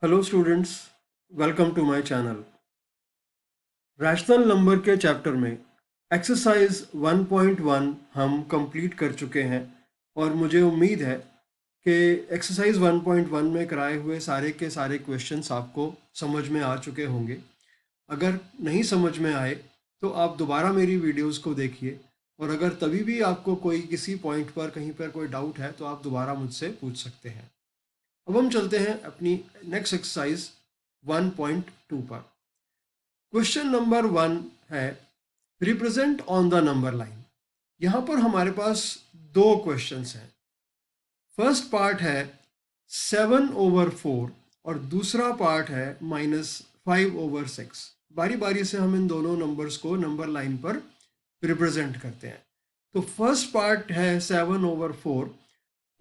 Hello students, welcome to my channel. Rational number के chapter में exercise 1.1 हम complete कर चुके हैं और मुझे उम्मीद है कि एक्सरसाइज 1.1 में कराए हुए सारे के सारे क्वेश्चंस आपको समझ में आ चुके होंगे। अगर नहीं समझ में आए तो आप दोबारा मेरी वीडियोस को देखिए, और अगर तभी भी आपको कोई किसी पॉइंट पर कहीं पर कोई डाउट है तो आप दोबारा मुझसे पूछ सकते हैं। अब हम चलते हैं अपनी नेक्स्ट एक्सरसाइज 1.2 पर। क्वेश्चन नंबर 1 है represent on the number line. यहाँ पर हमारे पास दो क्वेश्चंस हैं। फर्स्ट पार्ट है 7/4 और दूसरा पार्ट है -5/6। बारी बारी से हम इन दोनों नंबर्स को नंबर लाइन पर रिप्रेजेंट करते हैं। तो फर्स्ट पार्ट है 7/4।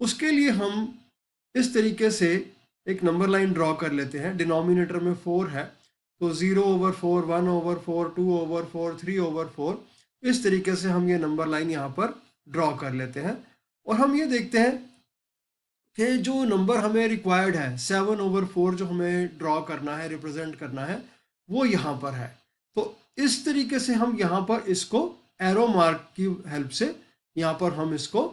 उसके लिए हम इस तरीके से एक नंबर लाइन ड्रॉ कर लेते हैं। डिनोमिनेटर में 4 है तो 0/4, 1/4, 2/4, 3/4, इस तरीके से हम ये नंबर लाइन यहाँ पर ड्रॉ कर लेते हैं। और हम ये देखते हैं कि जो नंबर हमें रिक्वायर्ड है 7/4 जो हमें ड्रॉ करना है, रिप्रेजेंट करना है, वो यहाँ पर है। तो इस तरीके से हम यहाँ पर इसको एरो मार्क की हेल्प से यहाँ पर हम इसको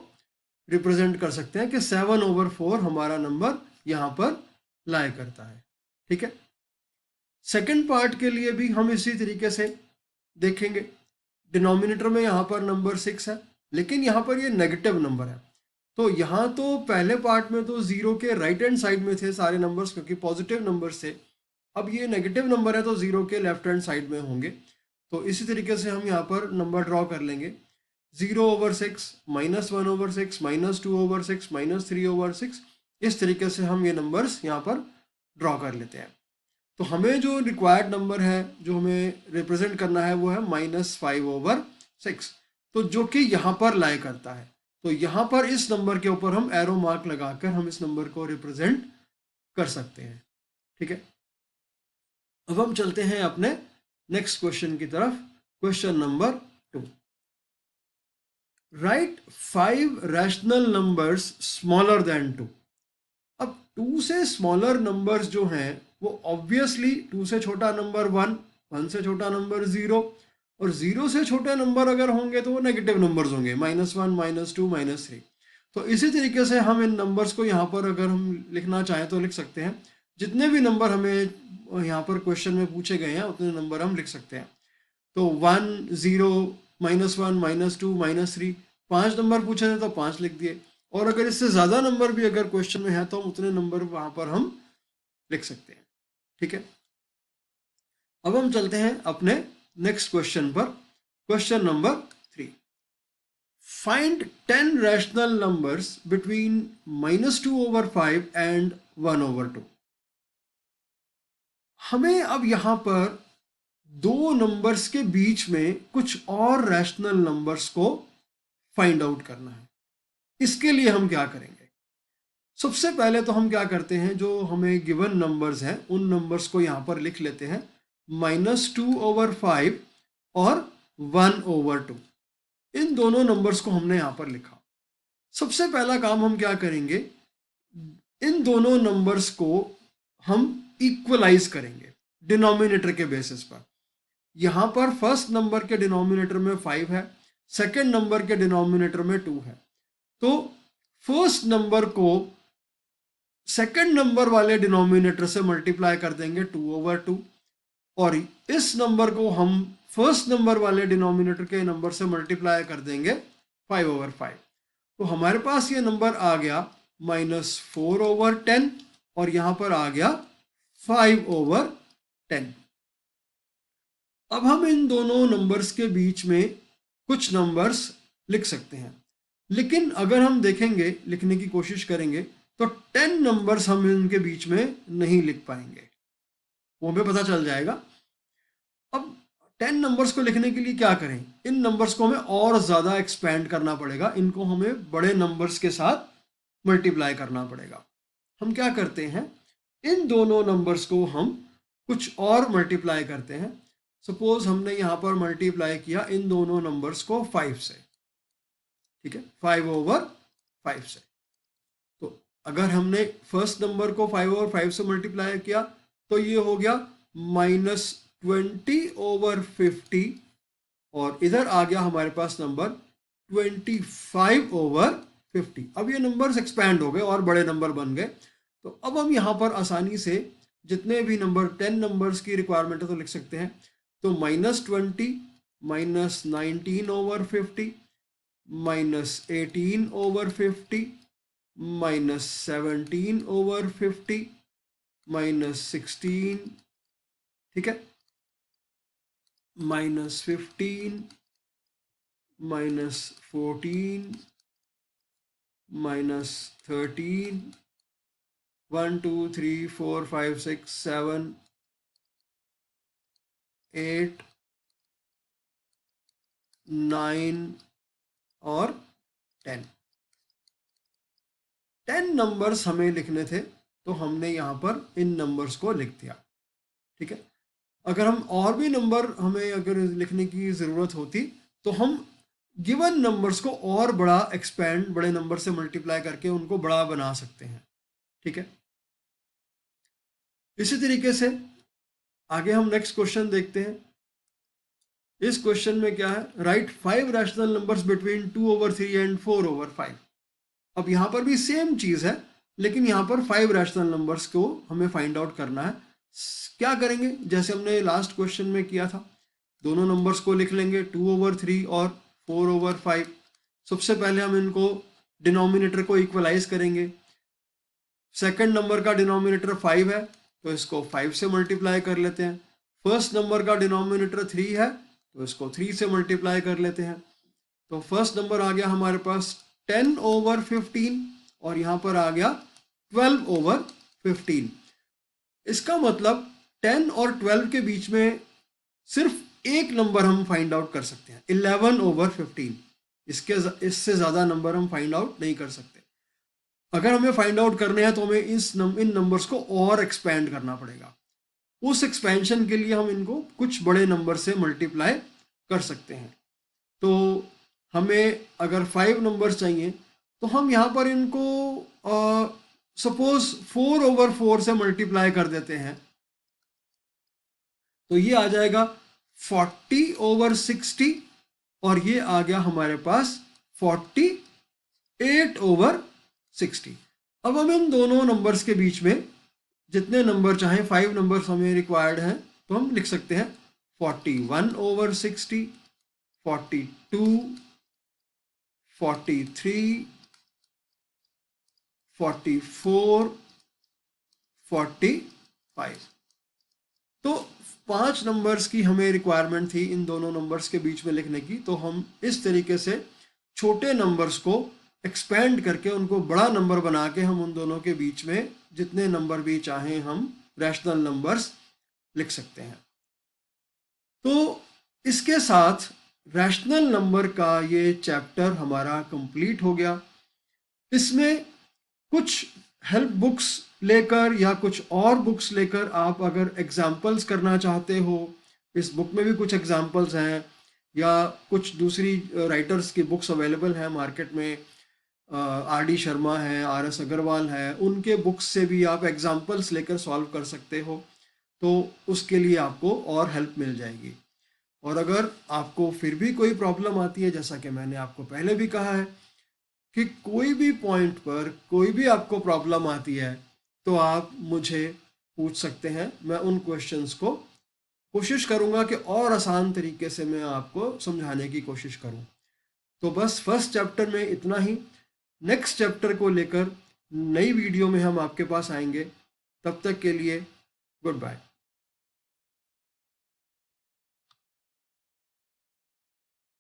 रिप्रेजेंट कर सकते हैं कि 7/4 हमारा नंबर यहाँ पर लाई करता है। ठीक है। सेकंड पार्ट के लिए भी हम इसी तरीके से देखेंगे। डिनोमिनेटर में यहाँ पर नंबर 6 है, लेकिन यहाँ पर ये नेगेटिव नंबर है। तो यहाँ तो पहले पार्ट में तो जीरो के राइट हैंड साइड में थे सारे नंबर्स, क्योंकि पॉजिटिव नंबर्स थे। अब ये नेगेटिव नंबर है तो जीरो के लेफ्ट हैंड साइड में होंगे। तो इसी तरीके से हम यहाँ पर नंबर ड्रॉ कर लेंगे। 0/6, -1/6, -2/6, -3/6, इस तरीके से हम ये नंबर्स यहाँ पर ड्रॉ कर लेते हैं। तो हमें जो रिक्वायर्ड नंबर है जो हमें रिप्रेजेंट करना है वो है -5/6, तो जो कि यहाँ पर लाई करता है। तो यहाँ पर इस नंबर के ऊपर हम एरो मार्क लगाकर हम इस नंबर को रिप्रेजेंट कर सकते हैं। ठीक है। अब हम चलते हैं अपने नेक्स्ट क्वेश्चन की तरफ। Question number 2, right 5 rational numbers smaller than 2। अब 2 से स्मॉलर नंबर्स जो हैं वो ऑब्वियसली 2 से छोटा नंबर 1, 1 से छोटा नंबर 0, और 0 से छोटे नंबर अगर होंगे तो वो नेगेटिव नंबर्स होंगे, -1, -2, -3। तो इसी तरीके से हम इन नंबर्स को यहाँ पर अगर हम लिखना चाहें तो लिख सकते हैं। जितने भी नंबर हमें यहाँ पर क्वेश्चन में पूछे गए हैं उतने नंबर हम लिख सकते हैं। तो 1, 0, -1, -2, -3, 5 नंबर पूछे थे तो 5 लिख दिए। और अगर इससे ज़्यादा नंबर भी अगर क्वेश्चन में है तो उतने नंबर वहाँ पर हम लिख सकते हैं। ठीक है। अब हम चलते हैं अपने नेक्स्ट क्वेश्चन पर। Question number 3, find 10 rational numbers between -2/5 and 1/2। हमें अब यहाँ पर दो नंबर्स के बीच में कुछ और रैशनल नंबर्स को फाइंड आउट करना है। इसके लिए हम क्या करेंगे? सबसे पहले तो हम क्या करते हैं, जो हमें गिवन नंबर्स हैं उन नंबर्स को यहाँ पर लिख लेते हैं। -2/5 और 1/2, इन दोनों नंबर्स को हमने यहाँ पर लिखा। सबसे पहला काम हम क्या करेंगे, इन दोनों नंबर्स को हम इक्वलाइज करेंगे डिनोमिनेटर के बेसिस पर। यहाँ पर फर्स्ट नंबर के डिनोमिनेटर में 5 है, सेकेंड नंबर के डिनोमिनेटर में 2 है। तो फर्स्ट नंबर को सेकेंड नंबर वाले डिनोमिनेटर से मल्टीप्लाई कर देंगे 2/2, और इस नंबर को हम फर्स्ट नंबर वाले डिनोमिनेटर के नंबर से मल्टीप्लाई कर देंगे 5/5। तो हमारे पास ये नंबर आ गया -4/10, और यहाँ पर आ गया 5/10। अब हम इन दोनों नंबर्स के बीच में कुछ नंबर्स लिख सकते हैं, लेकिन अगर हम देखेंगे, लिखने की कोशिश करेंगे, तो 10 नंबर्स हम इनके बीच में नहीं लिख पाएंगे। वो हमें पता चल जाएगा। अब 10 नंबर्स को लिखने के लिए क्या करें, इन नंबर्स को हमें और ज़्यादा एक्सपेंड करना पड़ेगा, इनको हमें बड़े नंबर्स के साथ मल्टीप्लाई करना पड़ेगा। हम क्या करते हैं, इन दोनों नंबर्स को हम कुछ और मल्टीप्लाई करते हैं। सपोज हमने यहाँ पर मल्टीप्लाई किया इन दोनों नंबर्स को 5 से। ठीक है, 5/5 से। तो अगर हमने फर्स्ट नंबर को 5 ओवर 5 से मल्टीप्लाई किया तो ये हो गया -20/50 और इधर आ गया हमारे पास नंबर 25/50। अब ये नंबर्स एक्सपैंड हो गए और बड़े नंबर बन गए। तो अब हम यहाँ पर आसानी से जितने भी नंबर 10 नंबर्स की रिक्वायरमेंट है तो लिख सकते हैं। तो -20 -19/50 -18/50 -17/50 -16, ठीक है, -15 -14 -13, 1 2 3 4 5 6 7 8 9 और 10 नंबर्स हमें लिखने थे तो हमने यहाँ पर इन नंबर्स को लिख दिया। ठीक है, अगर हम और भी नंबर हमें अगर लिखने की ज़रूरत होती तो हम गिवन नंबर्स को और बड़ा एक्सपेंड बड़े नंबर से मल्टीप्लाई करके उनको बड़ा बना सकते हैं। ठीक है, इसी तरीके से आगे हम नेक्स्ट क्वेश्चन देखते हैं। इस क्वेश्चन में क्या है, right 5 rational numbers between 2/3 and 4/5। अब यहाँ पर भी सेम चीज़ है लेकिन यहाँ पर 5 रैशनल नंबर्स को हमें फाइंड आउट करना है। क्या करेंगे, जैसे हमने लास्ट क्वेश्चन में किया था, दोनों नंबर्स को लिख लेंगे 2/3 और 4/5। सबसे पहले हम इनको डिनोमिनेटर को इक्वलाइज करेंगे। सेकंड नंबर का डिनोमिनेटर 5 है तो इसको 5 से मल्टीप्लाई कर लेते हैं। फर्स्ट नंबर का डिनोमिनेटर 3 है तो इसको 3 से मल्टीप्लाई कर लेते हैं। तो फर्स्ट नंबर आ गया हमारे पास 10/15 और यहाँ पर आ गया 12/15। इसका मतलब 10 और 12 के बीच में सिर्फ एक नंबर हम फाइंड आउट कर सकते हैं, 11/15। इससे ज़्यादा नंबर हम फाइंड आउट नहीं कर सकते। अगर हमें फाइंड आउट करने हैं तो हमें इन नंबर्स को और एक्सपैंड करना पड़ेगा। उस एक्सपेंशन के लिए हम इनको कुछ बड़े नंबर से मल्टीप्लाई कर सकते हैं। तो हमें अगर 5 नंबर्स चाहिए तो हम यहाँ पर इनको सपोज 4/4 से मल्टीप्लाई कर देते हैं तो ये आ जाएगा 40/60 और ये आ गया हमारे पास 48/60। अब हम इन दोनों नंबर्स के बीच में जितने नंबर चाहें 5 नंबर्स हमें रिक्वायर्ड हैं तो हम लिख सकते हैं 41/60, 42, 43, 44, 45। तो 5 नंबर्स की हमें रिक्वायरमेंट थी इन दोनों नंबर्स के बीच में लिखने की। तो हम इस तरीके से छोटे नंबर्स को एक्सपेंड करके उनको बड़ा नंबर बना के हम उन दोनों के बीच में जितने नंबर भी चाहें हम रैशनल नंबर्स लिख सकते हैं। तो इसके साथ रैशनल नंबर का ये चैप्टर हमारा कंप्लीट हो गया। इसमें कुछ हेल्प बुक्स लेकर या कुछ और बुक्स लेकर आप अगर एग्जाम्पल्स करना चाहते हो, इस बुक में भी कुछ एग्जाम्पल्स हैं या कुछ दूसरी राइटर्स की बुक्स अवेलेबल हैं मार्केट में, RD शर्मा है, RS अग्रवाल है, उनके बुक्स से भी आप एग्जाम्पल्स लेकर सॉल्व कर सकते हो। तो उसके लिए आपको और हेल्प मिल जाएगी। और अगर आपको फिर भी कोई प्रॉब्लम आती है, जैसा कि मैंने आपको पहले भी कहा है कि कोई भी पॉइंट पर कोई भी आपको प्रॉब्लम आती है तो आप मुझे पूछ सकते हैं। मैं उन क्वेश्चंस को कोशिश करूंगा कि और आसान तरीके से मैं आपको समझाने की कोशिश करूं। तो बस फर्स्ट चैप्टर में इतना ही। नेक्स्ट चैप्टर को लेकर नई वीडियो में हम आपके पास आएंगे। तब तक के लिए गुड बाय।